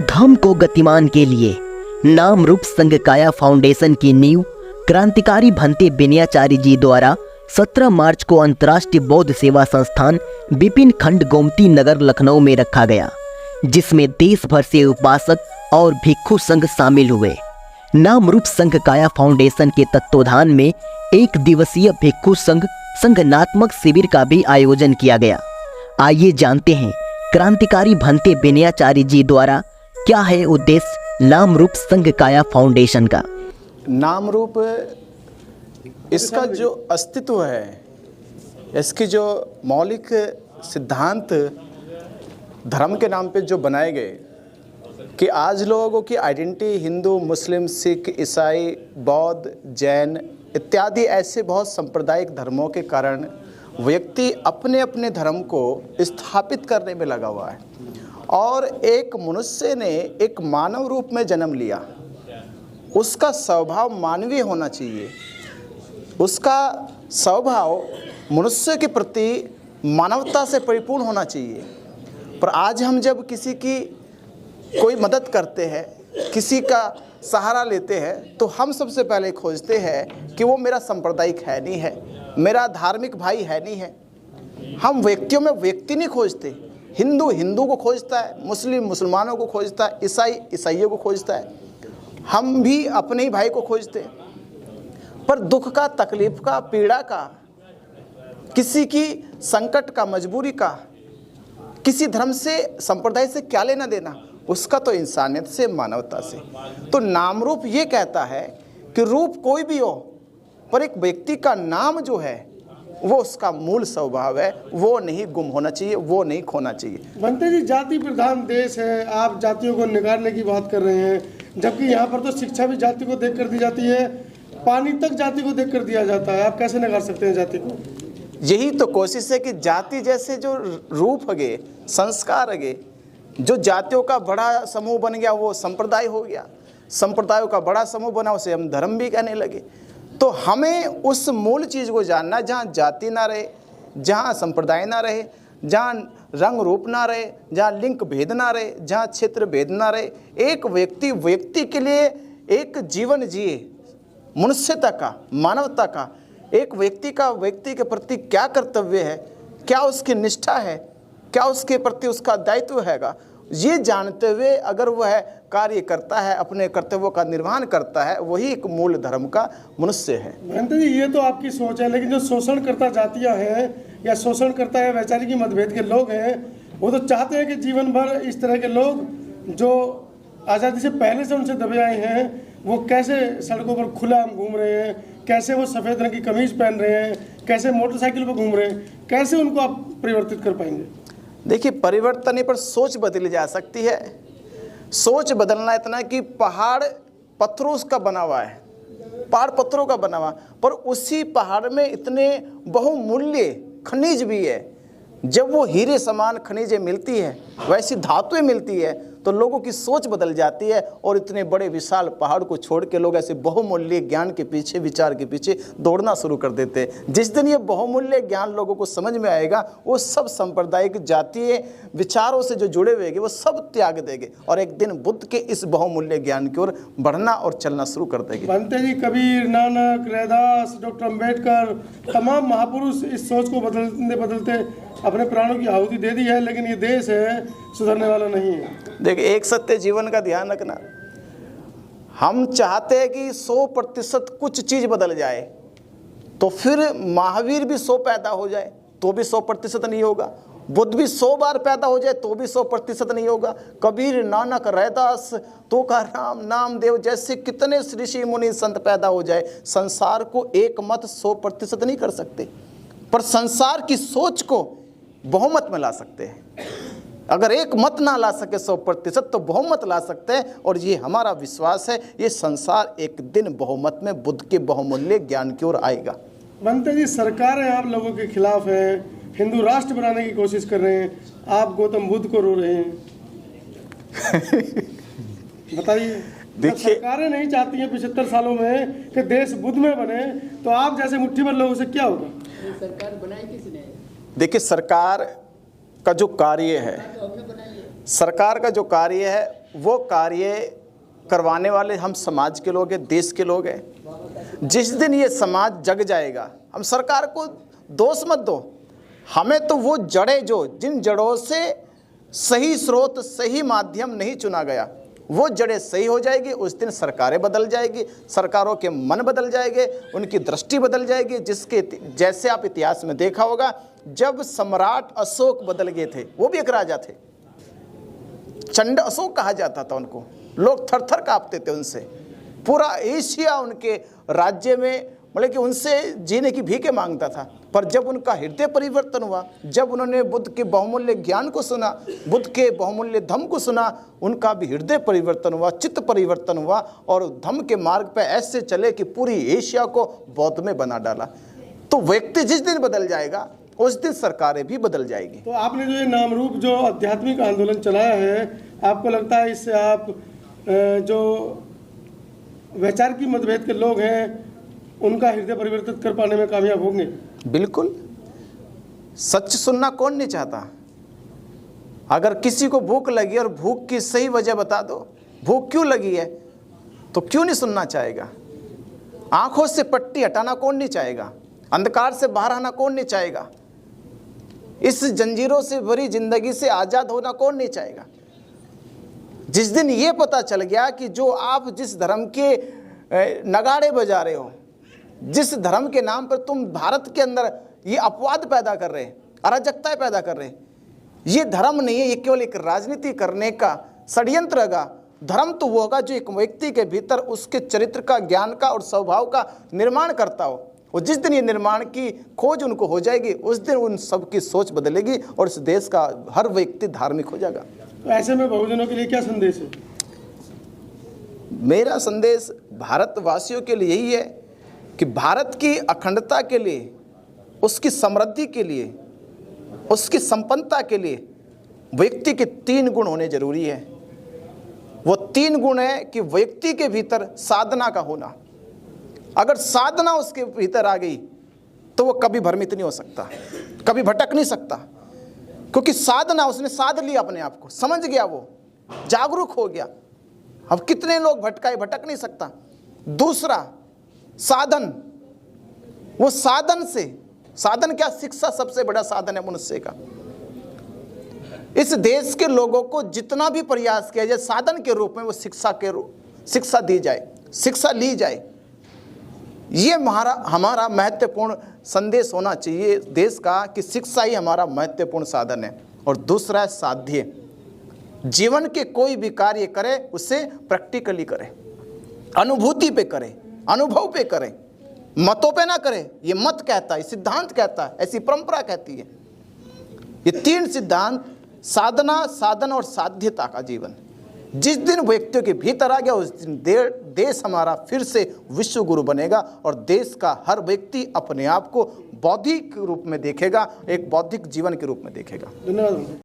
धर्म को गतिमान के लिए नाम रूप संघ काया फाउंडेशन की नींव क्रांतिकारी भंते विनयाचार्य जी द्वारा 17 मार्च को अंतर्राष्ट्रीय बौद्ध सेवा संस्थान विपिन खंड गोमती नगर लखनऊ में रखा गया, जिसमें देश भर से उपासक और भिक्षु संघ शामिल हुए। नाम रूप संघ काया फाउंडेशन के तत्वाधान में 1 दिवसीय भिक्षु संघ संगठनात्मक शिविर का भी आयोजन किया गया। आइए जानते हैं क्रांतिकारी भंते विनयाचार्य जी द्वारा क्या है उद्देश्य नाम रूप संघ काया फाउंडेशन का। नाम रूप इसका जो अस्तित्व है, इसकी जो मौलिक सिद्धांत धर्म के नाम पे जो बनाए गए कि आज लोगों की आइडेंटिटी हिंदू, मुस्लिम, सिख, ईसाई, बौद्ध, जैन इत्यादि ऐसे बहुत सांप्रदायिक धर्मों के कारण व्यक्ति अपने अपने धर्म को स्थापित करने में लगा हुआ है और एक मनुष्य ने एक मानव रूप में जन्म लिया। उसका स्वभाव मानवीय होना चाहिए, उसका स्वभाव मनुष्य के प्रति मानवता से परिपूर्ण होना चाहिए। पर आज हम जब किसी की कोई मदद करते हैं, किसी का सहारा लेते हैं, तो हम सबसे पहले खोजते हैं कि वो मेरा सांप्रदायिक है नहीं है, मेरा धार्मिक भाई है नहीं है। हम व्यक्तियों में व्यक्ति नहीं खोजते। हिंदू हिंदू को खोजता है, मुस्लिम मुसलमानों को खोजता है, ईसाई ईसाइयों को खोजता है। हम भी अपने ही भाई को खोजते हैं। पर दुख का, तकलीफ का, पीड़ा का, किसी की संकट का, मजबूरी का, किसी धर्म से, संप्रदाय से क्या लेना देना, उसका तो इंसानियत से, मानवता से। तो नाम रूप ये कहता है कि रूप कोई भी हो, पर एक व्यक्ति का नाम जो है वो उसका मूल स्वभाव है, वो नहीं गुम होना चाहिए, वो नहीं खोना चाहिए। भंते जी, जाति प्रधान देश है, आप जातियों को निकालने की बात कर रहे हैं, जबकि यहाँ पर तो शिक्षा भी जाति को देख कर दी जाती है, पानी तक जाति को देख कर दिया जाता है। आप कैसे निकाल सकते हैं जाति को? यही तो कोशिश है कि जाति जैसे जो रूप हगे, संस्कार हगे, जो जातियों का बड़ा समूह बन गया वो संप्रदाय हो गया, संप्रदायों का बड़ा समूह बना उसे हम धर्म भी कहने लगे। तो हमें उस मूल चीज़ को जानना, जहाँ जाति ना रहे, जहाँ संप्रदाय ना रहे, जहाँ रंग रूप ना रहे, जहाँ लिंग भेद ना रहे, जहाँ क्षेत्र भेद ना रहे, एक व्यक्ति व्यक्ति के लिए एक जीवन जिए, मनुष्यता का, मानवता का, एक व्यक्ति का व्यक्ति के प्रति क्या कर्तव्य है, क्या उसकी निष्ठा है, क्या उसके प्रति उसका दायित्व हैगा, ये जानते हुए अगर वह कार्य करता है, अपने कर्तव्यों का निर्वहन करता है, वही एक मूल धर्म का मनुष्य है। भंते जी, ये तो आपकी सोच है, लेकिन जो शोषणकर्ता जातियां हैं या शोषणकर्ता या वैचारिक मतभेद के लोग हैं, वो तो चाहते हैं कि जीवन भर इस तरह के लोग जो आज़ादी से पहले से उनसे दबे आए हैं, वो कैसे सड़कों पर खुला घूम रहे हैं, कैसे वो सफ़ेद रंग की कमीज पहन रहे हैं, कैसे मोटरसाइकिल पर घूम रहे हैं, कैसे उनको आप परिवर्तित कर पाएंगे? देखिए, परिवर्तन पर सोच बदली जा सकती है। सोच बदलना इतना कि पहाड़ पत्थरों का बना हुआ है, पहाड़ पत्थरों का बना हुआ, पर उसी पहाड़ में इतने बहुमूल्य खनिज भी है। जब वो हीरे समान खनिजें मिलती है, वैसी धातुएं मिलती है, तो लोगों की सोच बदल जाती है और इतने बड़े विशाल पहाड़ को छोड़ के लोग ऐसे बहुमूल्य ज्ञान के पीछे, विचार के पीछे दौड़ना शुरू कर देते हैं। जिस दिन ये बहुमूल्य ज्ञान लोगों को समझ में आएगा, वो सब सांप्रदायिक जातीय विचारों से जो जुड़े हुए वो सब त्याग देंगे और एक दिन बुद्ध के इस बहुमूल्य ज्ञान की ओर बढ़ना और चलना शुरू कर देंगे। भंते जी, कबीर, नानक, रैदास, डॉक्टर अम्बेडकर, तमाम महापुरुष इस सोच को बदलते बदलते अपने प्राणों की आहुति दे दी है, लेकिन ये देश है सुधरने वाला नहीं है। देखिए, एक सत्य जीवन का ध्यान रखना। हम चाहते हैं कि 100% कुछ चीज बदल जाए, तो फिर महावीर भी 100 पैदा हो जाए तो भी 100% नहीं होगा, बुद्ध भी 100 बार पैदा हो जाए तो भी 100% नहीं होगा, कबीर, नानक, रैदास, तुकाराम, नामदेव जैसे कितने ऋषि मुनि संत पैदा हो जाए, संसार को एक मत 100% नहीं कर सकते, पर संसार की सोच को बहुमत में ला सकते हैं। अगर एक मत ना ला सके 100%, तो बहुमत ला सकते हैं, और ये हमारा विश्वास है, ये संसार एक दिन बहुमत में बुद्ध के बहुमूल्य ज्ञान की ओर आएगा। भंते जी, सरकारें आप लोगों के खिलाफ है, हिंदू राष्ट्र बनाने की कोशिश कर रहे हैं, आप गौतम बुद्ध को रो रहे हैं। बताइए, देखिए, सरकारें नहीं चाहती हैं 75 सालों में कि देश बुद्ध में बने, तो आप जैसे मुट्ठी भर लोगों से क्या होगा? सरकार बनाई किसने? देखिए, सरकार का जो कार्य है सरकार का जो कार्य है वो कार्य करवाने वाले हम समाज के लोग हैं, देश के लोग हैं। जिस दिन ये समाज जग जाएगा, हम सरकार को दोष मत दो, हमें तो वो जड़ें जो जिन जड़ों से सही स्रोत सही माध्यम नहीं चुना गया, वो जड़ें सही हो जाएगी, उस दिन सरकारें बदल जाएगी, सरकारों के मन बदल जाएंगे, उनकी दृष्टि बदल जाएगी। जिसके जैसे आप इतिहास में देखा होगा, जब सम्राट अशोक बदल गए थे, वो भी एक राजा थे, चंड अशोक कहा जाता था उनको, लोग थर थर कांपते थे उनसे, पूरा एशिया उनके राज्य में मतलब कि उनसे जीने की भीखें मांगता था। पर जब उनका हृदय परिवर्तन हुआ, जब उन्होंने बुद्ध के बहुमूल्य ज्ञान को सुना, बुद्ध के बहुमूल्य धम्म को सुना, उनका भी हृदय परिवर्तन हुआ, चित्त परिवर्तन हुआ और धम्म के मार्ग पर ऐसे चले कि पूरी एशिया को बौद्ध में बना डाला। तो व्यक्ति जिस दिन बदल जाएगा, उस दिन सरकारें भी बदल जाएगी। तो आपने जो ये नामरूप जो आध्यात्मिक आंदोलन चलाया है, आपको लगता है इससे आप जो वैचारिक की मतभेद के लोग हैं उनका हृदय परिवर्तित कर पाने में कामयाब होंगे? बिल्कुल। सच सुनना कौन नहीं चाहता? अगर किसी को भूख लगी और भूख की सही वजह बता दो, भूख क्यों लगी है, तो क्यों नहीं सुनना चाहेगा? आंखों से पट्टी हटाना कौन नहीं चाहेगा? अंधकार से बाहर आना कौन नहीं चाहेगा? इस जंजीरों से भरी जिंदगी से आजाद होना कौन नहीं चाहेगा? जिस दिन ये पता चल गया कि जो आप जिस धर्म के नगाड़े बजा रहे हो, जिस धर्म के नाम पर तुम भारत के अंदर ये अपवाद पैदा कर रहे हैं, अराजकताएं पैदा कर रहे हैं, ये धर्म नहीं है, ये केवल एक राजनीति करने का षड्यंत्र होगा। धर्म तो वो होगा जो एक व्यक्ति के भीतर उसके चरित्र का, ज्ञान का और स्वभाव का निर्माण करता हो। और जिस दिन ये निर्माण की खोज उनको हो जाएगी, उस दिन उन सबकी सोच बदलेगी और इस देश का हर व्यक्ति धार्मिक हो जाएगा। तो ऐसे में बहुजनों के लिए क्या संदेश है? मेरा संदेश भारतवासियों के लिए यही है कि भारत की अखंडता के लिए, उसकी समृद्धि के लिए, उसकी संपन्नता के लिए व्यक्ति के 3 गुण होने जरूरी है। वो 3 गुण है कि व्यक्ति के भीतर साधना का होना। अगर साधना उसके भीतर आ गई तो वो कभी भ्रमित नहीं हो सकता, कभी भटक नहीं सकता, क्योंकि साधना, उसने साध लिया अपने आप को, समझ गया, वो जागरूक हो गया। अब कितने लोग भटकाए, भटक नहीं सकता। दूसरा साधन, वो साधन से, साधन क्या? शिक्षा सबसे बड़ा साधन है मनुष्य का। इस देश के लोगों को जितना भी प्रयास किया जाए साधन के रूप में, वो शिक्षा दी जाए, शिक्षा ली जाए। ये हमारा महत्वपूर्ण संदेश होना चाहिए देश का कि शिक्षा ही हमारा महत्वपूर्ण साधन है। और दूसरा है साध्य। जीवन के कोई भी कार्य करे उसे प्रैक्टिकली करे, अनुभूति पे करे, अनुभव पे करे, मतों पे ना करे। ये मत कहता है, सिद्धांत कहता है, ऐसी परंपरा कहती है। ये 3 सिद्धांत, साधना, साधन और साध्यता का जीवन, जिस दिन व्यक्तियों के भीतर आ गया, उस दिन देश हमारा फिर से विश्व गुरु बनेगा और देश का हर व्यक्ति अपने आप को बौद्धिक रूप में देखेगा, एक बौद्धिक जीवन के रूप में देखेगा। धन्यवाद।